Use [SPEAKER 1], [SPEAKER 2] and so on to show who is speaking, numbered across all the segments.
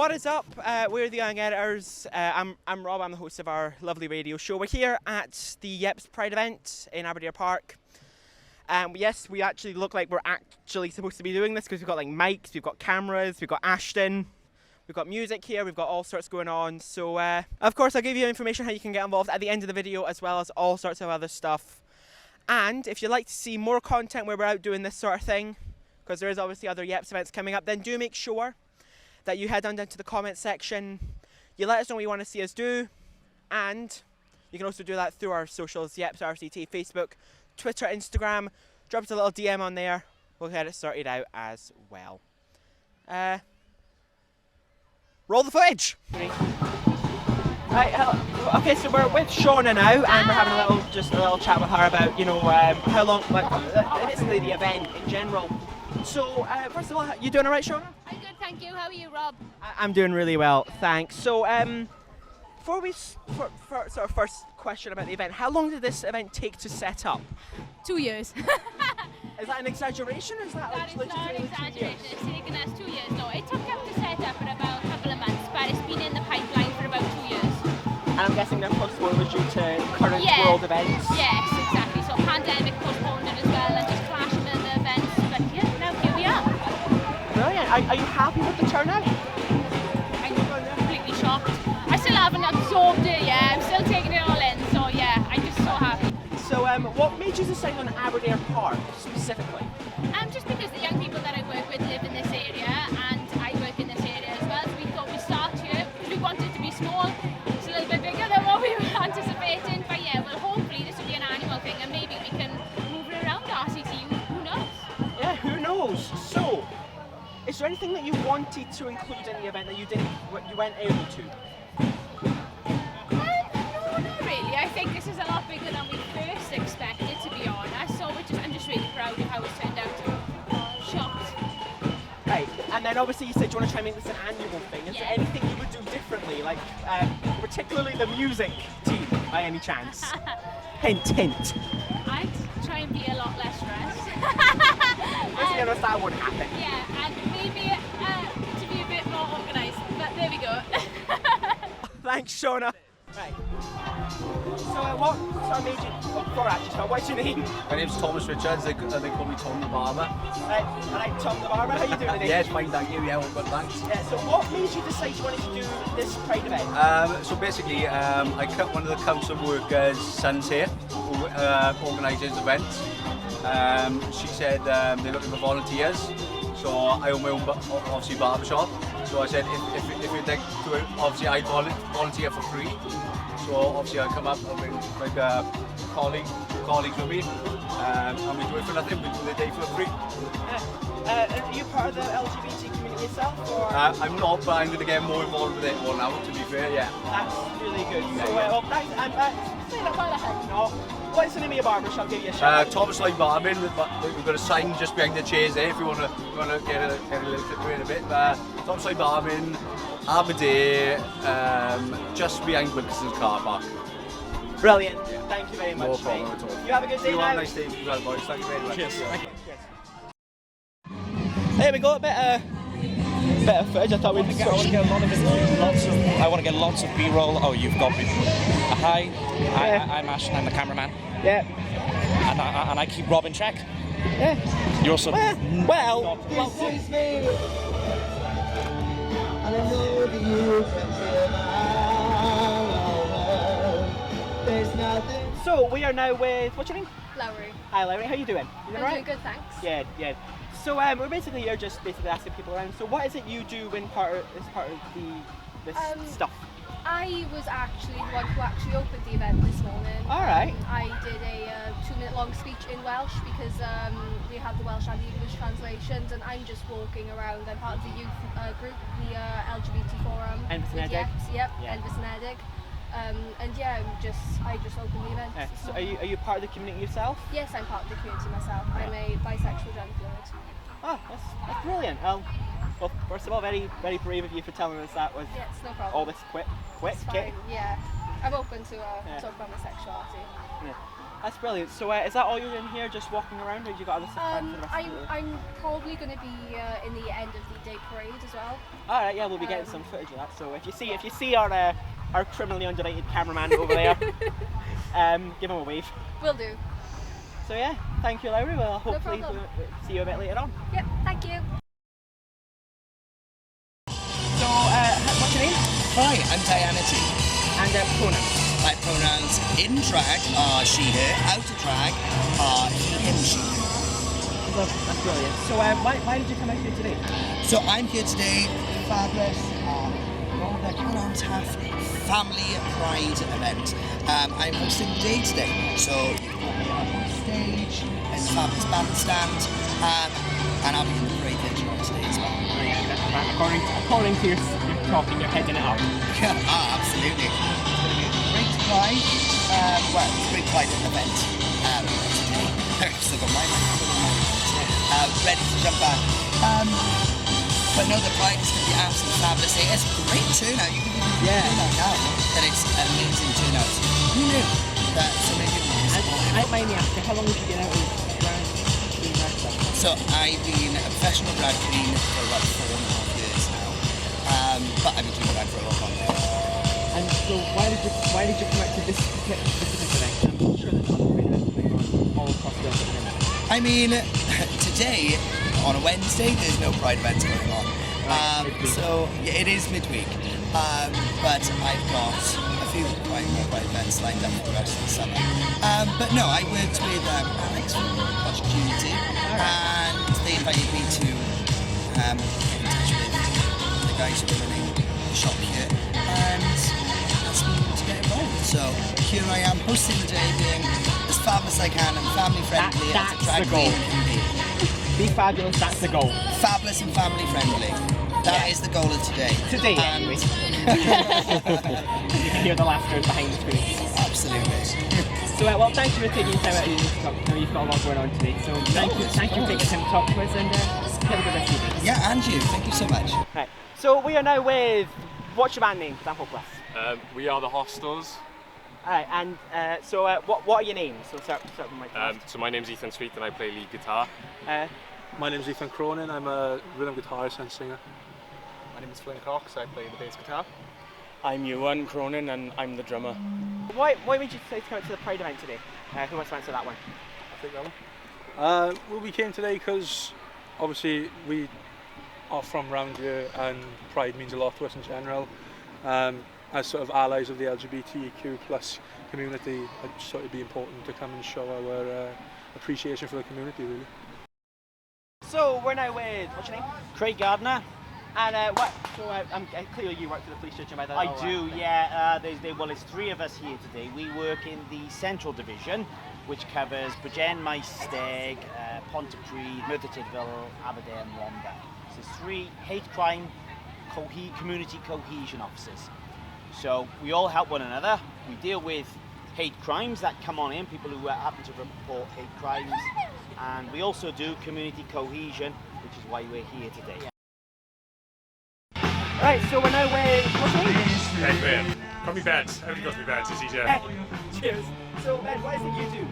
[SPEAKER 1] What is up? We're the Young Editors. I'm Rob, I'm the host of our lovely radio show. We're here at the YEPS Pride event in Aberdare Park. Yes, we actually look like we're actually supposed to be doing this because we've got like mics, we've got cameras, we've got Ashton, we've got music here, we've got all sorts going on. So of course I'll give you information how you can get involved at the end of the video, as well as all sorts of other stuff. And if you'd like to see more content where we're out doing this sort of thing, because there is obviously other YEPS events coming up, then do make sure that you head on down to the comment section. You let us know what you want to see us do, and you can also do that through our socials, YEPS RCT, Facebook, Twitter, Instagram. Drop us a little DM on there. We'll get it sorted out as well. Roll the footage. Right, hello. Okay, so we're with Shauna now, and we're having a little chat with her about, you know, how long, like, basically the event in general. So, first of all, you doing all right, Shauna?
[SPEAKER 2] I'm good, thank you. How are you, Rob?
[SPEAKER 1] I'm doing really well, thanks. So, before we, for sort of first question about the event, how long did this event take to set up?
[SPEAKER 2] 2 years.
[SPEAKER 1] Is that an exaggeration, or is that
[SPEAKER 2] That is
[SPEAKER 1] like
[SPEAKER 2] not an
[SPEAKER 1] legitimately 2 years?
[SPEAKER 2] exaggeration. It's taken us 2 years. No, it took them to set up for about a couple of months, but it's been in the pipeline for about 2 years.
[SPEAKER 1] And I'm guessing they're postponed was due to current world events?
[SPEAKER 2] Yes, exactly. So pandemic postponed it as well, and just clashing with the events. But yeah, now here we are.
[SPEAKER 1] Brilliant. Are you happy with the turnout?
[SPEAKER 2] I'm completely shocked. I still haven't absorbed it yet. I'm still taking it all in. So yeah, I'm just so happy.
[SPEAKER 1] So, what made you decide on Aberdare Park specifically?
[SPEAKER 2] Just because the young people that I work with live in this area, and I work in this area as well, so we thought we'd start here. We wanted it to be small. It's a little bit bigger than what we were anticipating, but yeah, well, hopefully this will be an annual thing, and maybe we can move it around RCT. Who knows? Yeah,
[SPEAKER 1] who knows? So, is there anything that you wanted to include in the event that you weren't able to?
[SPEAKER 2] No, not really. I think this is a lot bigger than we first expected, to be honest. So I'm just really proud of how it's turned out. Shocked.
[SPEAKER 1] Right, and then obviously you said you want to try and make this an annual thing. Is there anything you would do differently, like particularly the music team, by any chance? Hint, hint.
[SPEAKER 2] I'd try and be a lot less stressed.
[SPEAKER 1] Let's be honest, that won't happen.
[SPEAKER 2] Yeah, and maybe to be a bit more organised, but there we go.
[SPEAKER 1] Thanks, Shauna. Right. So what sort of made you, before I actually start, what's your name?
[SPEAKER 3] My name's Thomas Richards, they call me Tom the Barber.
[SPEAKER 1] Right, Tom the Barber, how you doing today?
[SPEAKER 3] Yes, fine, thank you, yeah, all good, thanks.
[SPEAKER 1] Yeah, so what made you decide you wanted to do this Pride event?
[SPEAKER 3] So basically, I cut one of the council workers' sons here, who organises events. She said they're looking for volunteers, so I own my own, obviously, barber shop. So I said, if you'd like to, obviously I'd volunteer for free. So obviously I'll come up and bring like colleagues with me, and we do it for nothing, we do the day for free.
[SPEAKER 1] Are you part of the LGBT community yourself? Or?
[SPEAKER 3] I'm not, but I'm going to get more involved with it all now, to be fair, yeah.
[SPEAKER 1] That's really good.
[SPEAKER 3] Yeah,
[SPEAKER 1] so,
[SPEAKER 3] yeah.
[SPEAKER 1] Well, thanks. Say that, why the heck not? What's the name of your barbershop? Give you a shout.
[SPEAKER 3] Thomas Line Barbing. We've got a sign just behind the chairs there if you want to get a little bit in a bit. Thomas Line Barbing, Aberdare, just behind Wilkinson's car park.
[SPEAKER 1] Brilliant. Yeah. Thank you very much.
[SPEAKER 3] No problem at all.
[SPEAKER 1] You have a good day.
[SPEAKER 3] You have a nice day as well, boys. Thank you very much.
[SPEAKER 1] Cheers. Thank you. There we go. A bit of footage. I thought we'd
[SPEAKER 4] I want to get a lot of it. I want to get lots of B-roll. Oh, you've got me. Hi, I'm Ashton. I'm the cameraman.
[SPEAKER 1] Yeah.
[SPEAKER 4] And I keep Rob in check.
[SPEAKER 1] Yeah.
[SPEAKER 4] You're so.
[SPEAKER 1] Well. This is me. And I know that you can feel my There's nothing. So we are now with, what's your name?
[SPEAKER 2] Lowry.
[SPEAKER 1] Hi Lowry, how you doing? You doing
[SPEAKER 2] Doing good, thanks.
[SPEAKER 1] Yeah. So we're basically here just basically asking people around. So what is it you do when part of this stuff?
[SPEAKER 5] I was actually the one who actually opened the event this morning.
[SPEAKER 1] All right.
[SPEAKER 5] I did a 2-minute long speech in Welsh because we have the Welsh and the English translations, and I'm just walking around. I'm part of the youth group, the LGBT forum.
[SPEAKER 1] Envisnedig.
[SPEAKER 5] Yep, Envisnedig. And yeah, I just opened the event.
[SPEAKER 1] So are you part of the community yourself?
[SPEAKER 5] Yes, I'm part of the community myself. I'm a bisexual gender fluid.
[SPEAKER 1] Oh, that's brilliant. Well, first of all, very, very brave of you for telling us that was
[SPEAKER 5] yeah, it's no problem.
[SPEAKER 1] all this quick.
[SPEAKER 5] It's fine, yeah. I'm open to talk about my sexuality.
[SPEAKER 1] Yeah. That's brilliant. So is that all you're in here, just walking around, or have you got other stuff planned for the rest of the day?
[SPEAKER 5] I'm probably going to be in the end of the day parade as well.
[SPEAKER 1] All right, yeah, we'll be getting some footage of that. So if you see our criminally underrated cameraman over there, give him a wave.
[SPEAKER 5] Will do.
[SPEAKER 1] So yeah, thank you, Laura. We'll hopefully
[SPEAKER 5] problem.
[SPEAKER 1] see you a bit later on.
[SPEAKER 5] Yep, thank you.
[SPEAKER 1] So what's your name?
[SPEAKER 6] Hi, I'm Diana T.
[SPEAKER 1] And pronouns.
[SPEAKER 6] My pronouns in drag are she, her, out of drag are he, him, she.
[SPEAKER 1] That's brilliant. So why did you come out here today?
[SPEAKER 6] So I'm here today, fabulous, rather Canontaff family pride event. I'm hosting the day today. So you've got me up on stage in the fabulous bandstand, and I'll be in the parade later on today as well.
[SPEAKER 1] According to your talking, you're heading it up.
[SPEAKER 6] Absolutely. It's going to be a great pride. Well, it's a great pride event today. Still got my ready to jump back. But no, the pride is going to be absolutely fabulous. It's a great turnout. You can do that now. And it's an amazing turnout. Who knew that so many people will support it?
[SPEAKER 1] I don't mind me asking, how long have you been out of drag?
[SPEAKER 6] So I've been a professional drag queen for about 4.5 years now. But I've been doing drag for a lot longer.
[SPEAKER 1] And so why did you come out to this event? I'm sure there's other pride events going on all across the world.
[SPEAKER 6] I mean, today, on a Wednesday, there's no pride events going on. So yeah, it is midweek. But I've got a few pride events lined up for the rest of the summer. But no, I worked with Alex from Watch Community, and they invited me to get in touch with the guys who are running the shop here, and asked me to get involved. So here I am, hosting the day, being as fabulous as I can and family friendly as a drag queen can be.
[SPEAKER 1] Be fabulous, that's the goal.
[SPEAKER 6] Fabulous and family friendly. That is the goal of today.
[SPEAKER 1] Today, anyway. You can hear the laughter behind the screen.
[SPEAKER 6] Absolutely.
[SPEAKER 1] So, well, thank you for taking time out of your day to talk. I know you've got a lot going on today. So, thank you for taking time to talk to us, and have a good rest of your day.
[SPEAKER 6] Yeah, and you. Thank you so much.
[SPEAKER 1] Right. So, we are now with, what's your band name? I'm hopeless.
[SPEAKER 7] We are the Hostels.
[SPEAKER 1] Alright, and what are your names? So, start from my
[SPEAKER 7] So my name's Ethan Sweet and I play lead guitar.
[SPEAKER 8] My name's Ethan Cronin, I'm a rhythm guitarist and singer.
[SPEAKER 9] My name is Flynn Cox, I play the bass guitar.
[SPEAKER 4] I'm Ewan Cronin and I'm the drummer.
[SPEAKER 1] Why made you decide to come out to the Pride event today? Who wants to answer that one?
[SPEAKER 8] I think that one. Well, we came today because obviously we are from around here and Pride means a lot to us in general. As sort of allies of the LGBTQ plus community, I just thought it'd be important to come and show our appreciation for the community, really.
[SPEAKER 1] So we're now with, what's your name?
[SPEAKER 10] Craig Gardner.
[SPEAKER 1] And clearly you work for the police, judging by that.
[SPEAKER 10] I do, yeah. Well, there's three of us here today. We work in the Central Division, which covers Bridgend, Maesteg, Pontypridd, Merthyr Tydfil, Aberdeen, Rhondda. So there's three hate crime community cohesion officers. So we all help one another. We deal with hate crimes that come on in, people who happen to report hate crimes. And we also do community cohesion, which is why we're here today.
[SPEAKER 1] Right, so we're now with, what's your name?
[SPEAKER 7] Hey, Ben. Call me Beds. Everybody calls me Beds, it's easier.
[SPEAKER 1] Cheers. So Ben, what is it you do?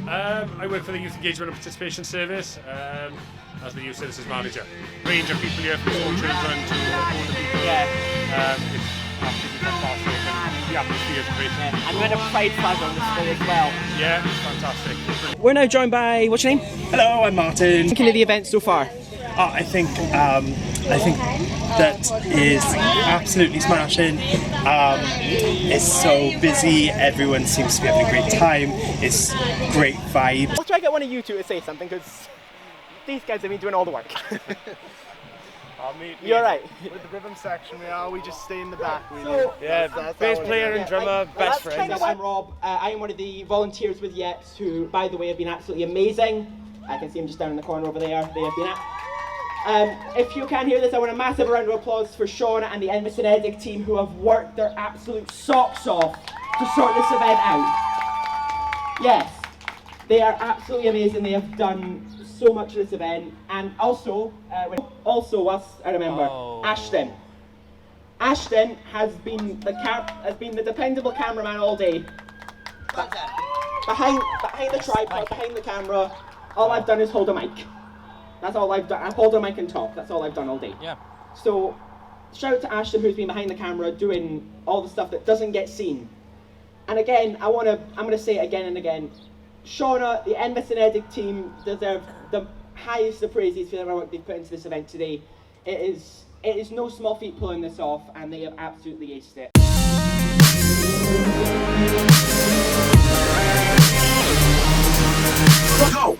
[SPEAKER 7] I work for the Youth Engagement and Participation Service as the Youth Services Manager. Range of people here from small children to older people.
[SPEAKER 1] Yeah.
[SPEAKER 7] It's absolutely fantastic and the atmosphere is great.
[SPEAKER 1] Yeah. And we're in a Pride flag on display as well.
[SPEAKER 7] Yeah, it's fantastic. Brilliant.
[SPEAKER 1] We're now joined by, what's your name?
[SPEAKER 11] Hello, I'm Martin.
[SPEAKER 1] Thinking of the event so far?
[SPEAKER 11] I think that is absolutely smashing. It's so busy, everyone seems to be having a great time, it's great vibe.
[SPEAKER 1] I'll try to get one of you two to say something, because these guys have been doing all the work. You're right.
[SPEAKER 9] With the rhythm section we just stay in the back.
[SPEAKER 7] Bass player and drummer, best friends.
[SPEAKER 1] I'm Rob. I am one of the volunteers with YEPS, who, by the way, have been absolutely amazing. I can see them just down in the corner over there. They have been if you can hear this, I want a massive round of applause for Sean and the Envis and Eddick team, who have worked their absolute socks off to sort this event out. Yes, they are absolutely amazing. They have done so much of this event, and also, whilst I remember, Ashton Ashton has been the dependable cameraman all day. Behind the tripod, behind the camera, all I've done is hold a mic. That's all I've done. I've held a mic and talk. That's all I've done all day.
[SPEAKER 4] Yeah.
[SPEAKER 1] So, shout out to Ashton, who's been behind the camera doing all the stuff that doesn't get seen. And again, I'm gonna say it again and again. Shauna, the Envis and Edic team deserve the highest of praises for the work they've put into this event today. It is no small feat pulling this off, and they have absolutely aced it.
[SPEAKER 12] Go!